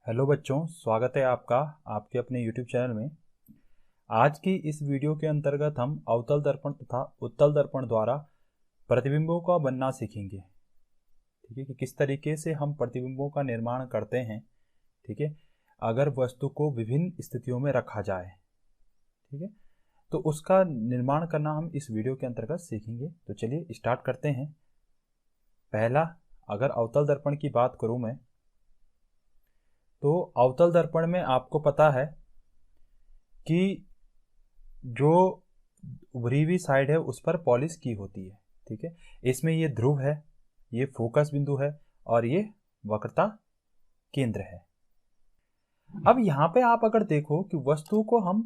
Hello बच्चों, स्वागत है आपका आपके अपने YouTube चैनल में। आज की इस वीडियो के अंतर्गत हम अवतल दर्पण तथा उत्तल दर्पण द्वारा प्रतिबिंबों का बनना सीखेंगे। ठीक है कि किस तरीके से हम प्रतिबिंबों का निर्माण करते हैं। ठीक है, अगर वस्तु को विभिन्न स्थितियों में रखा जाए, ठीक है, तो उसका निर्माण करना हम इस वीडियो के अंतर्गत सीखेंगे। तो चलिए स्टार्ट करते हैं। पहला, अगर अवतल दर्पण की बात करूं मैं, तो अवतल दर्पण में आपको पता है कि जो उभरी हुई साइड है उस पर पॉलिश की होती है। ठीक है, इसमें ये ध्रुव है, ये फोकस बिंदु है और ये वक्रता केंद्र है। अब यहाँ पे आप अगर देखो कि वस्तु को हम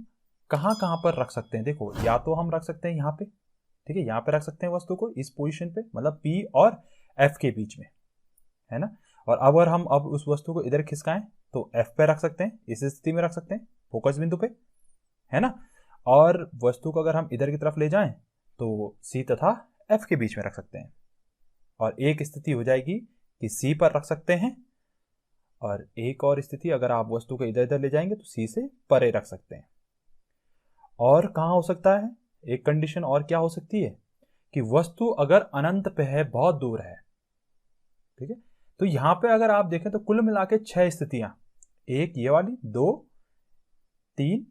कहाँ कहाँ पर रख सकते हैं। देखो, या तो हम रख सकते हैं यहाँ पे, ठीक है, यहाँ पे रख सकते हैं वस्तु को इस पोजीशन पे, मतलब P और F के बीच में, है ना। और अगर हम अब उस वस्तु को इधर खिसकाएं तो F पे रख सकते हैं, इस स्थिति में रख सकते हैं फोकस बिंदु पे, है ना। और वस्तु को अगर हम इधर की तरफ ले जाएं तो C तथा F के बीच में रख सकते हैं। और एक स्थिति हो जाएगी कि C पर रख सकते हैं, और एक और स्थिति अगर आप वस्तु को इधर इधर ले जाएंगे तो C से परे रख सकते हैं। और कहाँ हो सकता है, एक कंडीशन और क्या हो सकती है कि वस्तु अगर अनंत पे है, बहुत दूर है, ठीक है, तो यहां पे अगर आप देखें तो कुल मिला के 6 स्थितियां, एक ये वाली, 2, 3,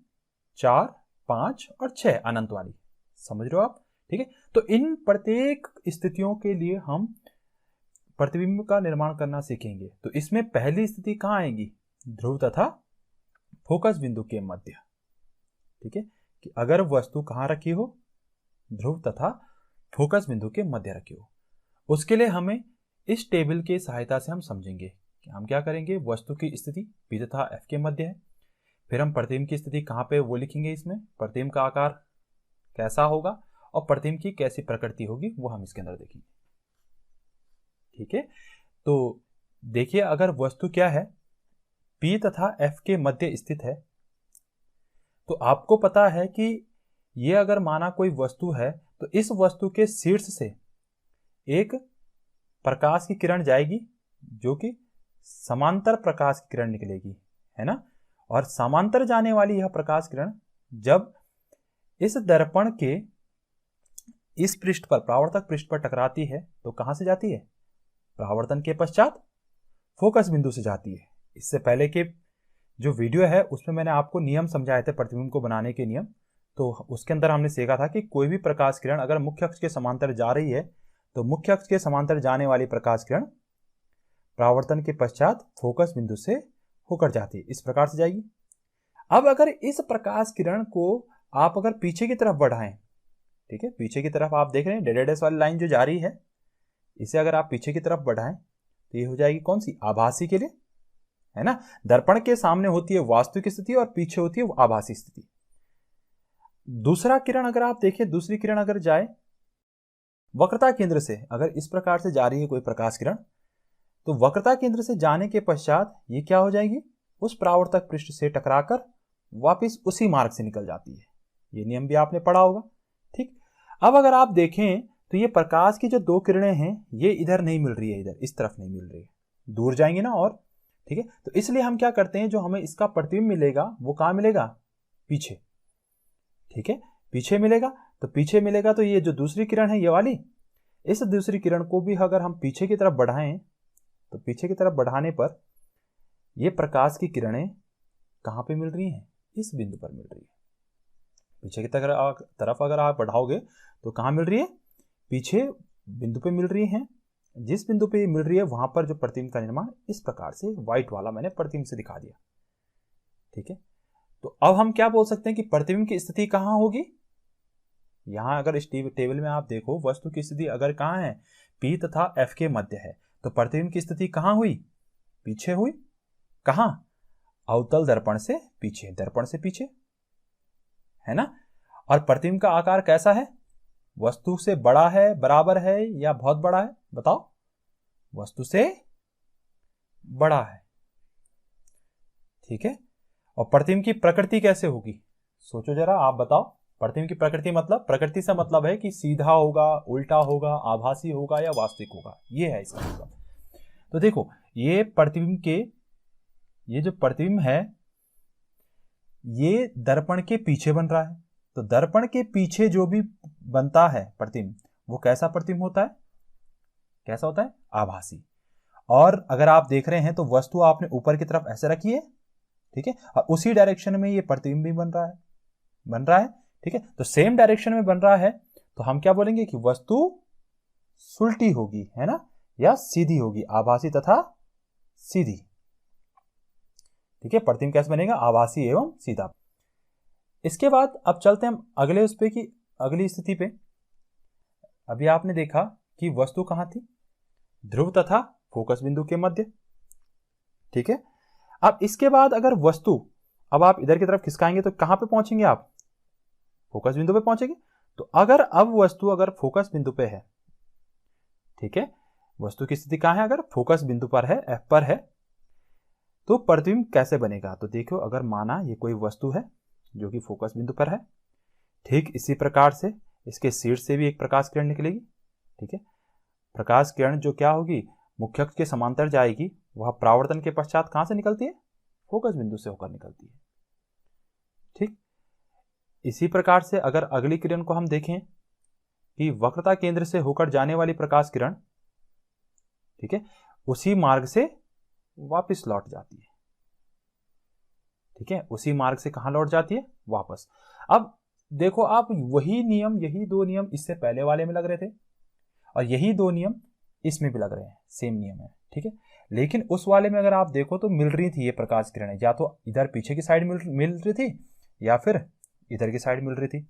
4, 5 और 6 अनंत वाली, समझ रहे हो आप। ठीक है, तो इन प्रत्येक स्थितियों के लिए हम प्रतिबिंब का निर्माण करना सीखेंगे। तो इसमें पहली स्थिति कहां आएगी, ध्रुव तथा फोकस बिंदु के मध्य। ठीक है, कि अगर वस्तु कहां रखी हो, ध्रुव तथा फोकस बिंदु के मध्य रखी हो। उसके लिए हमें इस टेबल की सहायता से हम समझेंगे कि हम क्या करेंगे। वस्तु की स्थिति P तथा F के मध्य है, फिर हम प्रतिबिंब की स्थिति कहाँ पे वो लिखेंगे, इसमें प्रतिबिंब का आकार कैसा होगा और प्रतिबिंब की कैसी प्रकृति होगी वो हम इसके अंदर देखेंगे। ठीक है, तो देखिए, अगर वस्तु क्या है, P तथा F के मध्य स्थित है, तो आपको पता है कि ये अगर माना कोई वस्तु है तो इस वस्तु के शीर्ष से एक प्रकाश की किरण जाएगी जो कि समांतर प्रकाश की किरण निकलेगी, है ना। और समांतर जाने वाली यह प्रकाश किरण जब इस दर्पण के इस पृष्ठ पर, परावर्तक पृष्ठ पर टकराती है तो कहां से जाती है, परावर्तन के पश्चात फोकस बिंदु से जाती है। इससे पहले के जो वीडियो है उसमें मैंने आपको नियम समझाए थे प्रतिबिंब को बनाने के नियम, तो उसके अंदर हमने सीखा था कि कोई भी प्रकाश किरण अगर मुख्य अक्ष के समांतर जा रही है तो मुख्य अक्ष के समांतर जाने वाली प्रकाश किरण परावर्तन के पश्चात फोकस बिंदु से होकर जाती है, इस प्रकार से जाएगी। अब अगर इस प्रकाश किरण को आप अगर पीछे की तरफ बढ़ाएं, ठीक है, पीछे की तरफ आप देख रहे हैं डेडेडेस वाली लाइन जो जा रही है, इसे अगर आप पीछे की तरफ बढ़ाएं तो ये हो जाएगी कौन सी, आभासी के लिए, है ना। दर्पण के सामने होती है वास्तविक स्थिति और पीछे होती है आभासी स्थिति। दूसरा किरण अगर आप देखें, दूसरी किरण अगर जाए वक्रता केंद्र से, अगर इस प्रकार से जा रही है कोई प्रकाश किरण, तो वक्रता केंद्र से जाने के पश्चात ये क्या हो जाएगी, उस परावर्तक पृष्ठ से टकराकर वापस उसी मार्ग से निकल जाती है। ये नियम भी आपने पढ़ा होगा। ठीक, अब अगर आप देखें तो ये प्रकाश की जो दो किरणें हैं ये इधर नहीं मिल रही है, इधर इस तरफ नहीं मिल रही है, दूर जाएंगे ना। और ठीक है, तो इसलिए हम क्या करते हैं, जो हमें इसका प्रतिबिंब मिलेगा वो कहां मिलेगा, पीछे। ठीक है, पीछे मिलेगा, तो पीछे मिलेगा तो ये जो दूसरी किरण है ये वाली, इस दूसरी किरण को भी अगर हम पीछे की तरफ बढ़ाएं तो पीछे की तरफ बढ़ाने पर ये प्रकाश की किरणें कहां पे मिल रही हैं, इस बिंदु पर मिल रही है। पीछे की तरफ अगर आप बढ़ाओगे तो कहां मिल रही है, पीछे बिंदु पे मिल रही है। जिस बिंदु पे मिल रही है वहां पर जो प्रतिबिंब का निर्माण इस प्रकार से व्हाइट वाला मैंने प्रतिबिंब से दिखा दिया। ठीक है, तो अब हम क्या बोल सकते हैं कि प्रतिबिंब की स्थिति कहां होगी। यहां अगर इस टेबल में आप देखो, वस्तु की स्थिति अगर कहां है, P तथा F के मध्य है, तो प्रतिबिंब की स्थिति कहां हुई, पीछे हुई। कहां, अवतल दर्पण से पीछे, दर्पण से पीछे, है ना। और प्रतिबिंब का आकार कैसा है, वस्तु से बड़ा है, बराबर है या बहुत बड़ा है, बताओ, वस्तु से बड़ा है। ठीक है, और प्रतिबिंब की प्रकृति कैसे होगी, सोचो जरा, आप बताओ। प्रतिबिंब की प्रकृति मतलब, प्रकृति से मतलब है कि सीधा होगा, उल्टा होगा, आभासी होगा या वास्तविक होगा, ये है इसका मतलब। तो देखो, ये प्रतिबिंब के ये जो प्रतिबिंब है ये दर्पण के पीछे बन रहा है। तो दर्पण के पीछे जो भी बनता है प्रतिबिंब वो कैसा प्रतिबिंब होता है? कैसा होता है? आभासी। और अगर आप देख रहे हैं तो वस्तु आपने ऊपर की तरफ ऐसे रखी है, ठीक है, और उसी डायरेक्शन में ये प्रतिबिंब भी बन रहा है, ठीक है। तो सेम डायरेक्शन में बन रहा है तो हम क्या बोलेंगे कि वस्तु सुलटी होगी, है ना, या सीधी होगी, आभासी तथा सीधी। ठीक है, प्रतिबिंब कैसे बनेगा? आभासी एवं सीधा। इसके बाद अब चलते हैं हम अगले उस पे की अगली स्थिति पे। अभी आपने देखा कि वस्तु कहां थी? ध्रुव तथा फोकस बिंदु के मध्य। ठीक है, अब इसके बाद अगर वस्तु, अब आप इधर की तरफ खिसकाएंगे तो कहां पे पहुंचेंगे आप? फोकस बिंदु पे पहुंचेंगे। तो अगर अब वस्तु अगर फोकस बिंदु पे है, ठीक है, वस्तु की स्थिति कहां है? अगर फोकस बिंदु पर है, एफ पर है, तो प्रतिबिंब कैसे बनेगा? तो देखो, अगर माना ये कोई वस्तु है जो कि फोकस बिंदु पर है, ठीक इसी प्रकार से इसके शीर्ष से भी एक प्रकाश किरण निकलेगी। ठीक है, प्रकाश किरण जो क्या होगी? मुख्य अक्ष के समांतर जाएगी, वह परावर्तन के पश्चात कहां से निकलती है? फोकस बिंदु से होकर निकलती है। ठीक, इसी प्रकार से अगर अगली किरण को हम देखें कि वक्रता केंद्र से होकर जाने वाली प्रकाश किरण, ठीक है, उसी मार्ग से वापस लौट जाती है। ठीक है, उसी मार्ग से कहां लौट जाती है? वापस। अब देखो, आप वही नियम, यही दो नियम इससे पहले वाले में लग रहे थे और यही दो नियम इसमें भी लग रहे हैं, सेम नियम है। ठीक है, लेकिन उस वाले में अगर आप देखो तो मिल रही थी ये प्रकाश किरणें, या तो इधर पीछे की साइड मिल रही थी या फिर इधर की साइड मिल रही थी।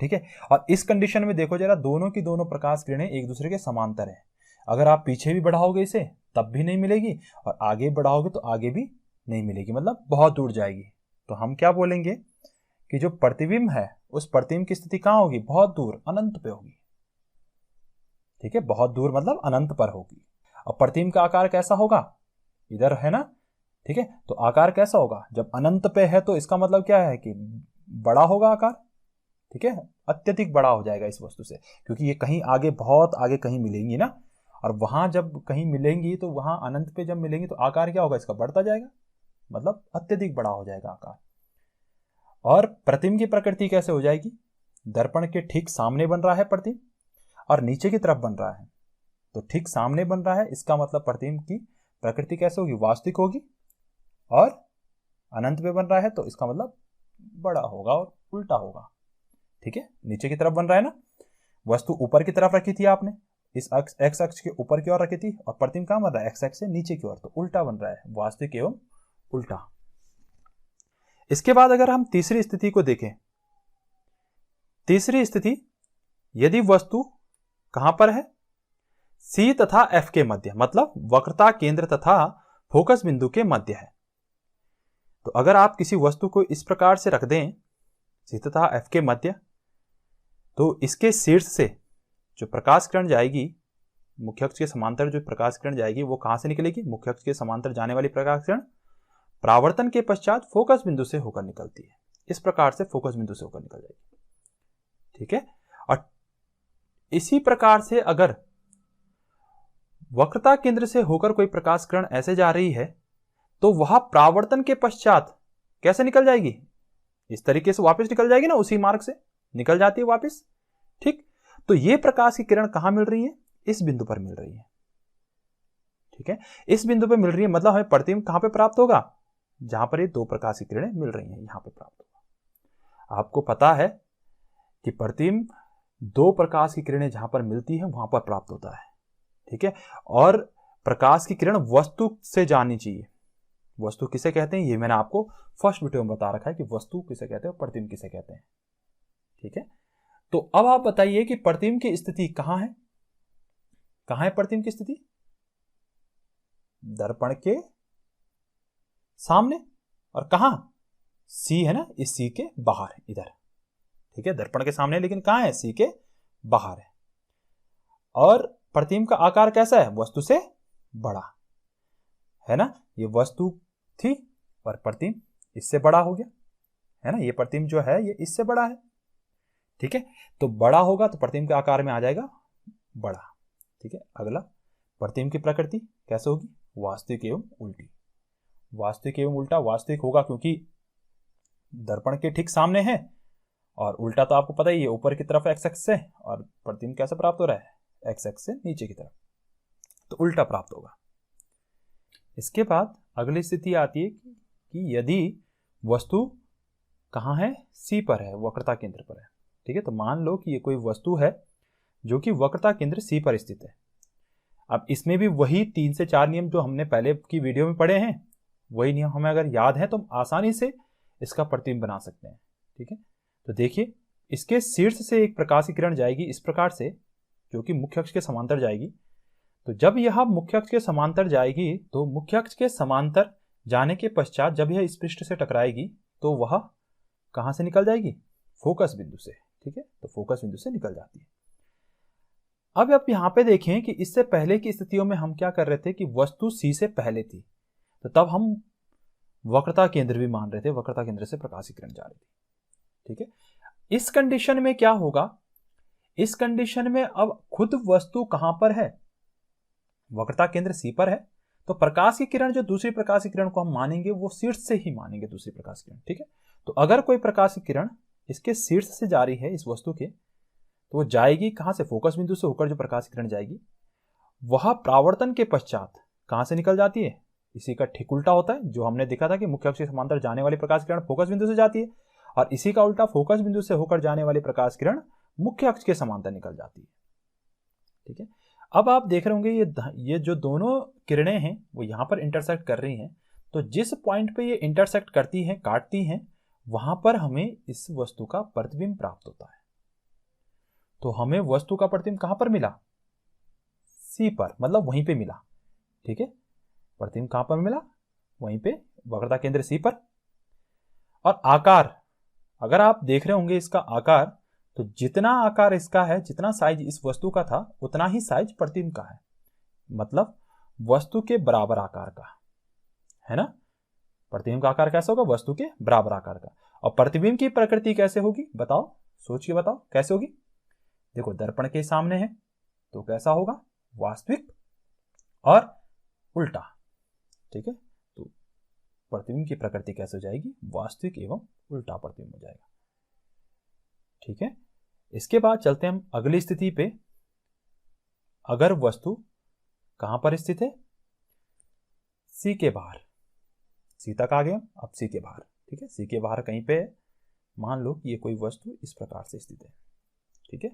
ठीक है, और इस कंडीशन में देखो जरा, दोनों की दोनों प्रकाश किरणें एक दूसरे के समांतर है। अगर आप पीछे भी बढ़ाओगे इसे तब भी नहीं मिलेगी, और आगे बढ़ाओगे तो आगे भी नहीं मिलेगी, मतलब बहुत दूर जाएगी। तो हम क्या बोलेंगे कि जो प्रतिबिंब है उस प्रतिबिंब की स्थिति कहां होगी? बहुत दूर, अनंत पे होगी। ठीक है, बहुत दूर मतलब अनंत पर होगी। और प्रतिबिंब का आकार कैसा होगा? इधर है ना, ठीक है, तो आकार कैसा होगा? जब अनंत पे है तो इसका मतलब क्या है कि बड़ा होगा आकार। ठीक है, अत्यधिक बड़ा हो जाएगा इस वस्तु से, क्योंकि ये कहीं आगे, बहुत आगे कहीं मिलेंगी ना, और वहां जब कहीं मिलेंगी तो वहां अनंत पे जब मिलेंगी तो आकार क्या होगा? इसका बढ़ता जाएगा, मतलब अत्यधिक बड़ा हो जाएगा आकार। और प्रतिबिंब की प्रकृति कैसे हो जाएगी? दर्पण के ठीक सामने बन रहा है प्रतिबिंब और नीचे की तरफ बन रहा है। तो ठीक सामने बन रहा है, इसका मतलब प्रतिबिंब की प्रकृति कैसे होगी? वास्तविक होगी। और अनंत पे बन रहा है तो इसका मतलब बड़ा होगा और उल्टा होगा। ठीक है, नीचे की तरफ बन रहा है ना, वस्तु ऊपर की तरफ रखी थी आपने, इस अक्ष एक्स अक्ष के ऊपर की ओर रखी थी, और प्रतिबिंब कहां बन रहा है? एक्स अक्ष से नीचे की ओर, तो उल्टा बन रहा है, वास्तविक एवं उल्टा। इसके बाद अगर हम तीसरी स्थिति को देखें, तीसरी स्थिति, यदि वस्तु कहां पर है? सी तथा एफ के मध्य, मतलब वक्रता केंद्र तथा फोकस बिंदु के मध्य है। तो अगर आप किसी वस्तु को इस प्रकार से रख दें, सी तथा एफ के मध्य, तो इसके शीर्ष से जो प्रकाश किरण जाएगी, मुख्य अक्ष के समांतर जो प्रकाश किरण जाएगी वो कहां से निकलेगी? मुख्य अक्ष के समांतर जाने वाली प्रकाश किरण परावर्तन के पश्चात फोकस बिंदु से होकर निकलती है। इस प्रकार से फोकस बिंदु से होकर निकल जाएगी। ठीक है, और इसी प्रकार से अगर वक्रता केंद्र से होकर कोई प्रकाश किरण ऐसे जा रही है तो वह परावर्तन के पश्चात कैसे निकल जाएगी? इस तरीके से वापस निकल जाएगी ना, उसी मार्ग से निकल जाती है वापस। ठीक, तो ये प्रकाश की किरण कहां मिल रही है? इस बिंदु पर मिल रही है। ठीक है, इस बिंदु पर मिल रही है, मतलब हमें प्रतिबिंब कहां पे प्राप्त होगा? जहां पर ये दो प्रकाश की किरणें मिल रही हैं, यहां पे प्राप्त होगा। आपको पता है कि प्रतिबिंब दो प्रकाश की किरणें जहां पर मिलती है वहां पर प्राप्त होता है। ठीक है, और प्रकाश की किरण वस्तु से जानी चाहिए। वस्तु किसे कहते हैं ये मैंने आपको फर्स्ट वीडियो में बता रखा है कि वस्तु किसे कहते हैं और प्रतिबिंब किसे कहते हैं। ठीक है, तो अब आप बताइए कि प्रतिबिंब की स्थिति कहां है? कहां है प्रतिबिंब की स्थिति? दर्पण के सामने, और कहां? सी है ना, इस सी के बाहर है, इधर। ठीक है, दर्पण के सामने, लेकिन कहां है? सी के बाहर है। और प्रतिबिंब का आकार कैसा है? वस्तु से बड़ा है ना, ये वस्तु थी और प्रतिबिंब इससे बड़ा हो गया, है ना, ये प्रतिबिंब जो है ये इससे बड़ा है। ठीक है, तो बड़ा होगा तो प्रतिबिंब के आकार में आ जाएगा बड़ा। ठीक है, अगला, प्रतिबिंब की प्रकृति कैसे होगी? वास्तविक एवं उल्टी। वास्तविक एवं उल्टा, वास्तविक होगा क्योंकि दर्पण के ठीक सामने है, और उल्टा तो आपको पता ही है ऊपर की तरफ एक्स एक्स से, और प्रतिबिंब कैसे प्राप्त हो रहा है एक्स एक्स से नीचे की तरफ, तो उल्टा प्राप्त होगा। इसके बाद अगली स्थिति आती है कि यदि वस्तु कहाँ है, सी पर है, वक्रता केंद्र पर है। ठीक है, तो मान लो कि ये कोई वस्तु है जो कि वक्रता केंद्र सी पर स्थित है। अब इसमें भी वही 3 से 4 नियम जो हमने पहले की वीडियो में पढ़े हैं, वही नियम हमें अगर याद है तो हम आसानी से इसका प्रतिबिंब बना सकते हैं। ठीक है, तो देखिए इसके शीर्ष से एक प्रकाश की किरण जाएगी इस प्रकार से, जो कि मुख्य अक्ष के समांतर जाएगी। तो जब यह मुख्य अक्ष के समांतर जाएगी तो मुख्य अक्ष के समांतर जाने के पश्चात जब यह इस पृष्ठ से टकराएगी तो वह कहां से निकल जाएगी, फोकस बिंदु से। ठीक है, तो फोकस बिंदु से निकल जाती है। अब आप यहां पे देखें कि इससे पहले की स्थितियों में हम क्या कर रहे थे कि वस्तु सी से पहले थी, तो तब हम वक्रता केंद्र भी मान रहे थे, वक्रता केंद्र से प्रकाश की किरण जा रही थी। ठीक है, इस कंडीशन में क्या होगा, इस कंडीशन में अब खुद वस्तु कहां पर है, वक्रता केंद्र सी पर है, तो प्रकाश की किरण जो दूसरी प्रकाश की किरण को हम मानेंगे वो शीर्ष से ही मानेंगे दूसरी प्रकाश की किरण। ठीक है, तो अगर कोई प्रकाश की किरण इसके शीर्ष से जा रही है इस वस्तु के, तो वो जाएगी कहां से, फोकस बिंदु से होकर जो प्रकाश की किरण जाएगी वह परावर्तन के पश्चात कहां से निकल जाती है, इसी का ठीक उल्टा होता है। जो हमने देखा था कि मुख्य अक्ष के समांतर जाने वाली प्रकाश किरण फोकस बिंदु से जाती है, और इसी का उल्टा फोकस बिंदु से होकर जाने वाली प्रकाश किरण मुख्य अक्ष के समांतर निकल जाती है। ठीक है, अब आप देख रहे होंगे ये जो दोनों किरणें हैं वो यहां पर इंटरसेक्ट कर रही हैं, तो जिस पॉइंट पे ये इंटरसेक्ट करती हैं, काटती हैं, वहां पर हमें इस वस्तु का प्रतिबिंब प्राप्त होता है। तो हमें वस्तु का प्रतिबिंब कहां पर मिला, सी पर, मतलब वहीं पे मिला। ठीक है, प्रतिबिंब कहां पर मिला, वहीं पे, वक्रता केंद्र सी पर। और आकार, अगर आप देख रहे होंगे इसका आकार, तो जितना आकार इसका है, जितना साइज इस वस्तु का था उतना ही साइज प्रतिबिंब का है, मतलब वस्तु के बराबर आकार का है ना। प्रतिबिंब का आकार कैसा होगा, वस्तु के बराबर आकार का। और प्रतिबिंब की प्रकृति कैसे होगी बताओ, सोच के बताओ कैसे होगी। देखो दर्पण के सामने है तो कैसा होगा, वास्तविक और उल्टा। ठीक है, तो प्रतिबिंब की प्रकृति कैसे हो जाएगी, वास्तविक एवं उल्टा प्रतिबिंब हो जाएगा। ठीक है, इसके बाद चलते हैं हम अगली स्थिति पे। अगर वस्तु कहां पर स्थित है, सी के बाहर, सी तक आ गया, अब सी के बाहर। ठीक है, सी के बाहर कहीं पे है, मान लो कि ये कोई वस्तु इस प्रकार से स्थित है। ठीक है,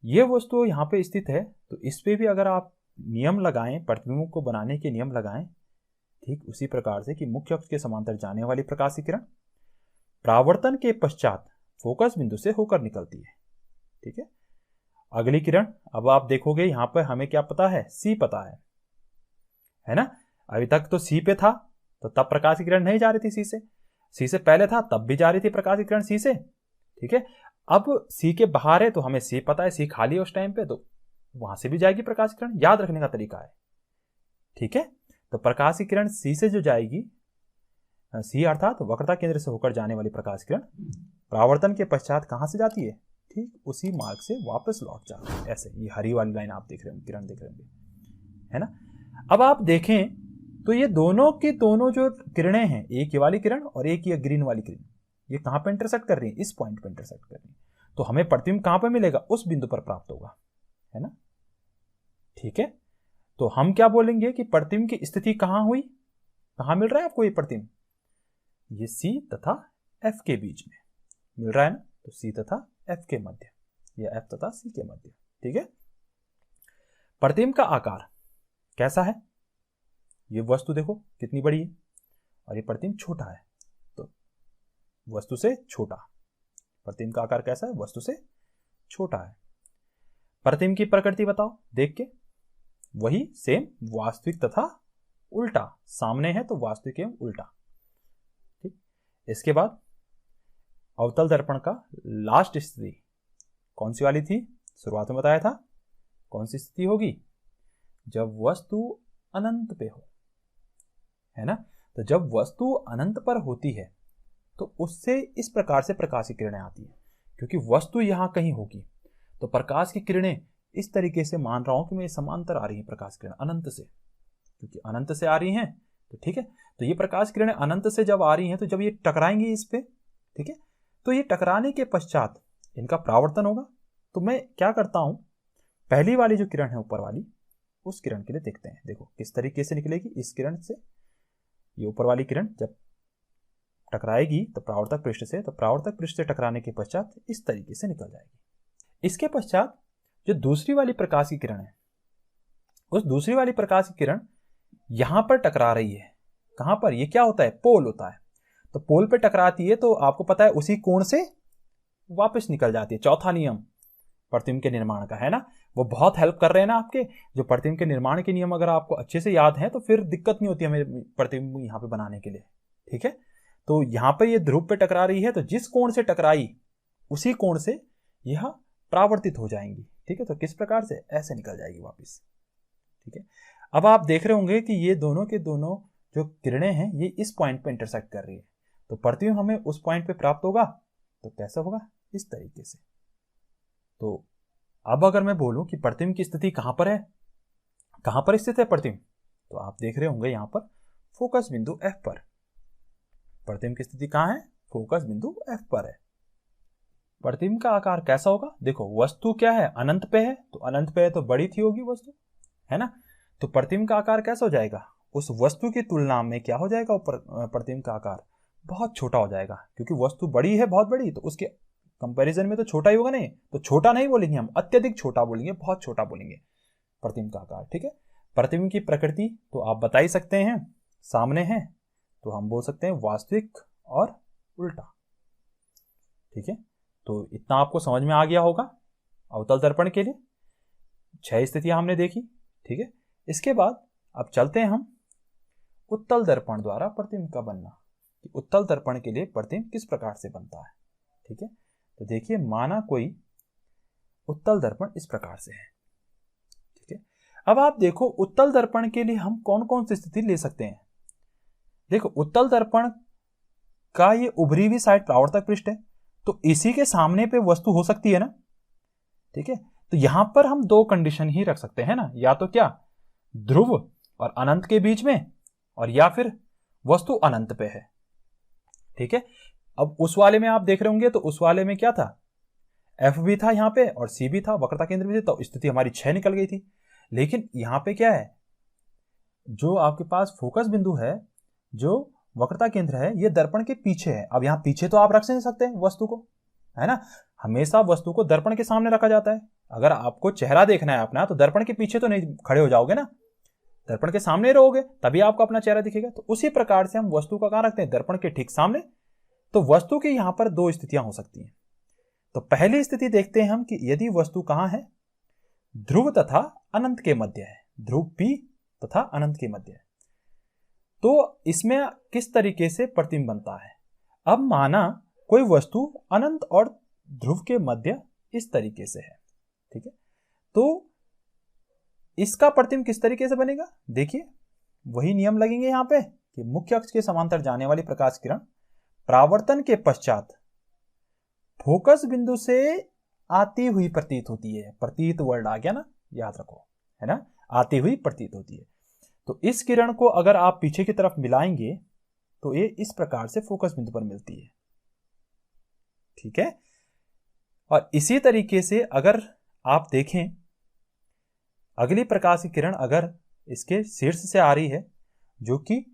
ये वस्तु यहां पे स्थित है, तो इस पे भी अगर आप नियम लगाएं, प्रतिबिंबों को बनाने के नियम लगाएं, ठीक उसी प्रकार से कि मुख्य अक्ष के समांतर जाने वाली प्रकाश की किरण परावर्तन के पश्चात फोकस बिंदु से होकर निकलती है। ठीक है, अगली किरण, अब आप देखोगे यहां पर हमें क्या पता है, सी पता है ना। अभी तक तो सी पे था, तो तब प्रकाश की किरण नहीं जा रही थी सी से पहले था तब भी जा रही थी प्रकाश की किरण सी से। ठीक है, अब सी के बाहर है तो हमें सी पता है, सी खाली है उस टाइम पे, तो वहां से भी जाएगी प्रकाश की किरण, याद रखने का तरीका है। ठीक है, तो प्रकाश की किरण सी से जो जाएगी, सी अर्थात वक्रता केंद्र से होकर जाने वाली प्रकाश किरण परावर्तन के पश्चात कहां से जाती है, ठीक उसी मार्ग से वापस लौट जाती है। ऐसे ये हरी वाली लाइन आप देख रहे होंगे, किरण देख रहे होंगे, है ना। अब आप देखें तो ये दोनों की दोनों जो किरणें हैं, एक ये वाली किरण और एक ये ग्रीन वाली किरण, ये कहां पर इंटरसेक्ट कर रही है, इस पॉइंट पर इंटरसेक्ट कर रही है। तो हमें प्रतिबिंब कहां पर मिलेगा, उस बिंदु पर प्राप्त होगा, है ना। ठीक है, तो हम क्या बोलेंगे कि प्रतिबिंब की स्थिति कहां हुई, कहां मिल रहा है आपको ये प्रतिबिंब, ये सी तथा एफ के बीच में मिल रहा है ना, तो सी तथा एफ के मध्य, या एफ तथा सी के मध्य। ठीक है, प्रतिबिंब का आकार कैसा है, ये वस्तु देखो कितनी बड़ी है और ये प्रतिबिंब छोटा है, तो वस्तु से छोटा, प्रतिबिंब का आकार कैसा है, वस्तु से छोटा है। प्रतिबिंब की प्रकृति बताओ देख के, वही सेम वास्तविक तथा उल्टा, सामने है तो वास्तविक एवं उल्टा। ठीक, इसके बाद अवतल दर्पण का लास्ट स्थिति कौन सी वाली थी, शुरुआत में बताया था, कौन सी स्थिति होगी, जब वस्तु अनंत पे हो, है ना। तो जब वस्तु अनंत पर होती है तो उससे इस प्रकार से प्रकाश की किरणें आती है, क्योंकि वस्तु यहां कहीं होगी, तो प्रकाश की किरणें इस तरीके से मान रहा हूं कि मैं समांतर आ रही है प्रकाश किरण अनंत से, क्योंकि अनंत से आ रही हैं तो ठीक है, तो ये प्रकाश किरणें अनंत से जब आ रही हैं तो जब ये टकराएंगी इस पे, ठीक है, तो ये टकराने के पश्चात इनका परावर्तन होगा। तो मैं क्या करता हूं, पहली वाली जो किरण है ऊपर वाली, उस किरण के लिए देखते हैं। देखो किस तरीके से निकलेगी इस किरण से, ये ऊपर वाली किरण जब टकराएगी तो परावर्तक पृष्ठ से, तो परावर्तक पृष्ठ से टकराने के पश्चात इस तरीके से निकल जाएगी। इसके पश्चात जो दूसरी वाली प्रकाश की किरण है, उस दूसरी वाली प्रकाश की किरण यहां पर टकरा रही है। कहां पर? ये क्या होता है? पोल होता है। तो पोल पे टकराती है तो आपको पता है उसी कोण से वापस निकल जाती है। चौथा नियम प्रतिबिंब के निर्माण का है ना, वो बहुत हेल्प कर रहे हैं ना आपके। जो प्रतिबिंब के निर्माण के नियम अगर आपको अच्छे से याद है तो फिर दिक्कत नहीं होती हमें प्रतिबिंब यहां पे बनाने के लिए, ठीक है। तो यहां पर ये ध्रुव पे टकरा रही है, तो जिस कोण से टकराई उसी कोण से यह परावर्तित हो जाएंगी, ठीक है। तो किस प्रकार से? ऐसे निकल जाएगी वापिस, ठीक है। अब आप देख रहे होंगे कि ये दोनों के दोनों जो किरणें हैं ये इस पॉइंट पे इंटरसेक्ट कर रही है, तो प्रतिबिंब हमें उस पॉइंट पे प्राप्त होगा। तो कैसा होगा? इस तरीके से। तो अब अगर मैं बोलूं कि प्रतिबिंब की स्थिति कहां पर है, कहां पर स्थित है प्रतिबिंब, तो आप देख रहे होंगे यहां पर फोकस बिंदु F पर। प्रतिबिंब की स्थिति कहां है? फोकस बिंदु F पर है। प्रतिबिंब का आकार कैसा होगा? देखो वस्तु क्या है? अनंत पे है, तो अनंत पे है तो बड़ी थी होगी वस्तु, है ना। तो प्रतिबिंब का आकार कैसा हो जाएगा? उस वस्तु की तुलना में क्या हो जाएगा? प्रतिबिंब का आकार बहुत छोटा हो जाएगा, क्योंकि वस्तु बड़ी है, बहुत बड़ी, तो उसके कंपैरिजन में तो छोटा ही होगा। नहीं तो छोटा नहीं बोलेंगे हम, अत्यधिक छोटा बोलेंगे, बहुत छोटा बोलेंगे प्रतिबिंब का आकार, ठीक है। प्रतिबिंब की प्रकृति तो आप बता ही सकते हैं, सामने है तो हम बोल सकते हैं वास्तविक और उल्टा, ठीक है। तो इतना आपको समझ में आ गया होगा अवतल दर्पण के लिए। 6 स्थितियां हमने देखी, ठीक है। इसके बाद अब चलते हैं हम उत्तल दर्पण द्वारा प्रतिबिंब का बनना, कि उत्तल दर्पण के लिए प्रतिबिंब किस प्रकार से बनता है, ठीक है। तो देखिए, माना कोई उत्तल दर्पण इस प्रकार से है, ठीक है। अब आप देखो उत्तल दर्पण के लिए हम कौन कौन सी स्थिति ले सकते हैं। देखो उत्तल दर्पण का ये उभरी हुई साइड परावर्तक पृष्ठ है, तो इसी के सामने पे वस्तु हो सकती है ना, ठीक है। तो यहां पर हम 2 कंडीशन ही रख सकते हैं ना, या तो क्या ध्रुव और अनंत के बीच में, और या फिर वस्तु अनंत पे है, ठीक है। अब उस वाले में आप देख रहे होंगे तो उस वाले में क्या था? F भी था यहां पे और C भी था, वक्रता केंद्र भी था, तो स्थिति हमारी 6 निकल गई थी। लेकिन यहां पे क्या है, जो आपके पास फोकस बिंदु है, जो वक्रता केंद्र है, ये दर्पण के पीछे है। अब यहां पीछे तो आप रख नहीं सकते वस्तु को, है ना। हमेशा वस्तु को दर्पण के सामने रखा जाता है। अगर आपको चेहरा देखना है अपना, तो दर्पण के पीछे तो नहीं खड़े हो जाओगे ना, दर्पण के सामने रहोगे तभी आपको अपना चेहरा दिखेगा। तो उसी प्रकार से हम वस्तु का कहां रखते हैं? दर्पण के ठीक सामने। तो वस्तु की यहां पर 2 स्थितियां हो सकती हैं। तो पहली स्थिति देखते हैं हम कि यदि वस्तु कहां है? ध्रुव तथा अनंत के मध्य है, ध्रुव P तथा अनंत के मध्य है। तो इसमें किस तरीके से प्रतिबिंब बनता है? अब माना कोई वस्तु अनंत और ध्रुव के मध्य इस तरीके से है, ठीक है। तो इसका प्रतिबिंब किस तरीके से बनेगा? देखिए वही नियम लगेंगे यहां पे कि मुख्य अक्ष के समांतर जाने वाली प्रकाश किरण परावर्तन के पश्चात फोकस बिंदु से आती हुई प्रतीत होती है। प्रतीत वर्ड आ गया ना, याद रखो, है ना, आती हुई प्रतीत होती है। तो इस किरण को अगर आप पीछे की तरफ मिलाएंगे तो ये इस प्रकार से फोकस बिंदु पर मिलती है, ठीक है। और इसी तरीके से अगर आप देखें, अगली प्रकाश की किरण अगर इसके शीर्ष से आ रही है, जो कि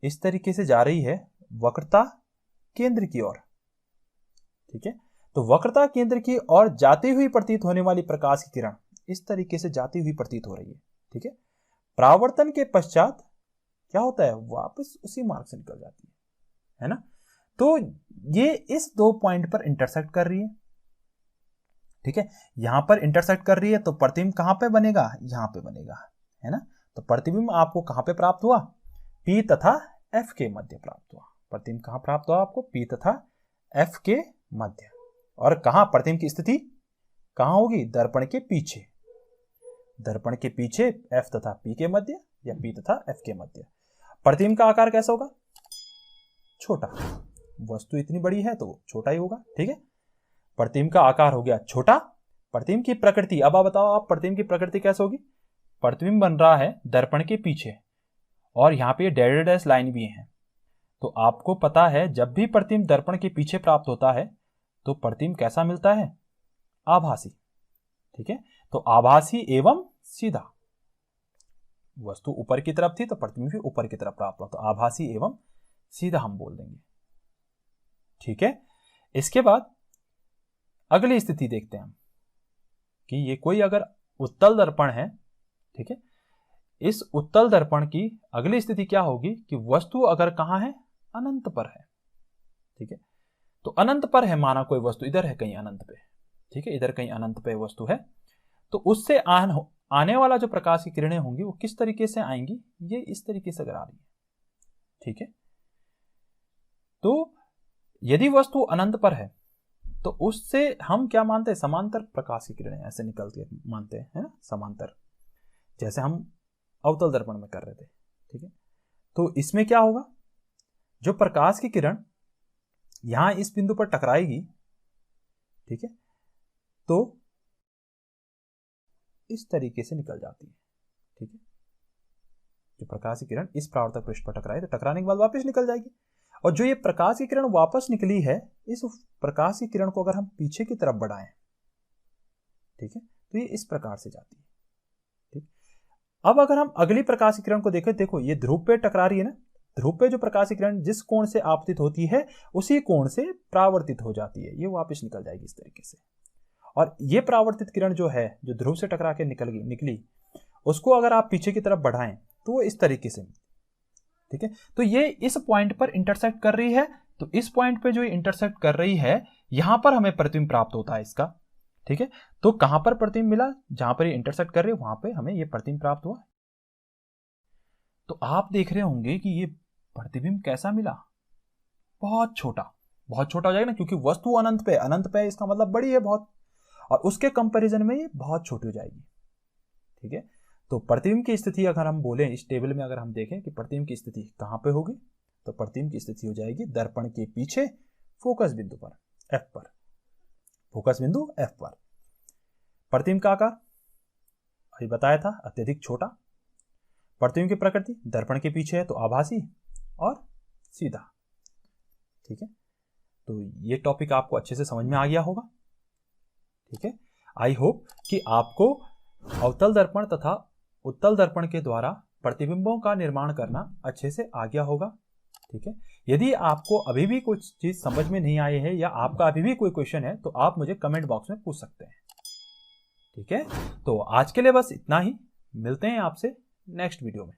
इस तरीके से जा रही है वक्रता केंद्र की ओर, ठीक है। तो वक्रता केंद्र की ओर जाती हुई प्रतीत होने वाली प्रकाश की किरण इस तरीके से जाती हुई प्रतीत हो रही है, ठीक है। परावर्तन के पश्चात क्या होता है? वापस उसी मार्ग से निकल जाती है ना। तो ये इस 2 पॉइंट पर इंटरसेक्ट कर रही है, ठीक है। यहां पर इंटरसेक्ट कर रही है, तो प्रतिबिंब कहां पे बनेगा? यहां पे बनेगा, है ना। तो प्रतिबिंब आपको कहां पे प्राप्त हुआ? P तथा F के मध्य प्राप्त हुआ। प्रतिबिंब कहां प्राप्त हुआ आपको? P तथा F के मध्य। और कहां प्रतिबिंब की स्थिति कहां होगी? दर्पण के पीछे। दर्पण के पीछे F तथा P के मध्य या P तथा F के मध्य। प्रतिबिंब का आकार कैसा होगा? छोटा। वस्तु इतनी बड़ी है तो छोटा ही होगा, ठीक है। प्रतिबिंब का आकार हो गया छोटा। प्रतिबिंब की प्रकृति, अब आप बताओ, आप प्रतिबिंब की प्रकृति कैसे होगी? प्रतिबिंब बन रहा है दर्पण के पीछे और यहाँ पे डैश डैश लाइन भी है। तो आपको पता है जब भी प्रतिबिंब दर्पण के पीछे प्राप्त होता है तो प्रतिबिंब कैसा मिलता है? आभासी। ठीक है, तो आभासी एवं सीधा। वस्तु ऊपर की तरफ थी तो प्रतिबिंब भी ऊपर की तरफ प्राप्त हुआ, तो आभासी एवं सीधा हम बोल देंगे। ठीक है, इसके बाद अगली स्थिति देखते हैं हम कि ये कोई अगर उत्तल दर्पण है, ठीक है, इस उत्तल दर्पण की अगली स्थिति क्या होगी कि वस्तु अगर कहां है? अनंत पर है। ठीक है, तो अनंत पर है, माना कोई वस्तु इधर है कहीं अनंत पे, ठीक है, इधर कहीं अनंत पे वस्तु है, तो उससे आने वाला जो प्रकाश की किरणें होंगी वो किस तरीके से आएंगी? ये इस तरीके से अगर आ रही है। ठीक है, तो यदि वस्तु अनंत पर है तो उससे हम क्या मानते हैं? समांतर प्रकाश की किरणें ऐसे निकलती है मानते हैं, है ना, समांतर, जैसे हम अवतल दर्पण में कर रहे थे। ठीक है, तो इसमें क्या होगा? जो प्रकाश की किरण यहां इस बिंदु पर टकराएगी, ठीक है, तो इस तरीके से निकल जाती है। ठीक है, जो प्रकाश की किरण इस परावर्तक पृष्ठ पर टकराए तो टकराने के बाद वापस निकल जाएगी, और जो ये प्रकाश की किरण वापस निकली है, इस प्रकाश की किरण को अगर हम पीछे की तरफ बढ़ाएं, ठीक है, तो ये इस प्रकार से जाती है। ठीक, अब अगर हम अगली प्रकाश की किरण को देखें, देखो ये ध्रुव पे टकरा रही है ना, ध्रुव पे जो प्रकाश की किरण जिस कोण से आपतित होती है उसी कोण से परावर्तित हो जाती है, ये वापस निकल जाएगी इस तरीके से। और ये परावर्तित किरण जो है, जो ध्रुव से टकरा के निकली, उसको अगर आप पीछे की तरफ बढ़ाएं तो वो इस तरीके से, ठीक है, तो ये इस पॉइंट पर इंटरसेक्ट कर रही है, तो इस पॉइंट पे जो इंटरसेक्ट कर रही है यहां पर हमें प्रतिबिंब प्राप्त होता है इसका। ठीक है, तो कहां पर प्रतिबिंब मिला? जहां पर ये इंटरसेक्ट कर रही है वहां पे हमें ये प्रतिबिंब प्राप्त हुआ। तो आप देख रहे होंगे कि ये प्रतिबिंब कैसा मिला? बहुत छोटा, बहुत छोटा हो जाएगा ना, क्योंकि वस्तु अनंत पे है, इसका मतलब बड़ी है बहुत, और उसके कंपैरिजन में ये बहुत छोटी हो जाएगी। ठीक है, तो प्रतिबिंब की स्थिति अगर हम बोलें, इस टेबल में अगर हम देखें कि प्रतिबिंब की स्थिति कहां पे होगी, तो प्रतिबिंब की स्थिति हो जाएगी दर्पण के पीछे फोकस बिंदु पर, एफ पर, फोकस बिंदु एफ पर। प्रतिबिंब का आकार अभी बताया था, अत्यधिक छोटा। प्रतिबिंब की प्रकृति दर्पण के पीछे है तो आभासी और सीधा। ठीक है, तो ये टॉपिक आपको अच्छे से समझ में आ गया होगा। ठीक है, आई होप कि आपको अवतल दर्पण तथा उत्तल दर्पण के द्वारा प्रतिबिंबों का निर्माण करना अच्छे से आ गया होगा। ठीक है, यदि आपको अभी भी कुछ चीज समझ में नहीं आई है या आपका अभी भी कोई क्वेश्चन है तो आप मुझे कमेंट बॉक्स में पूछ सकते हैं। ठीक है, तो आज के लिए बस इतना ही, मिलते हैं आपसे नेक्स्ट वीडियो में।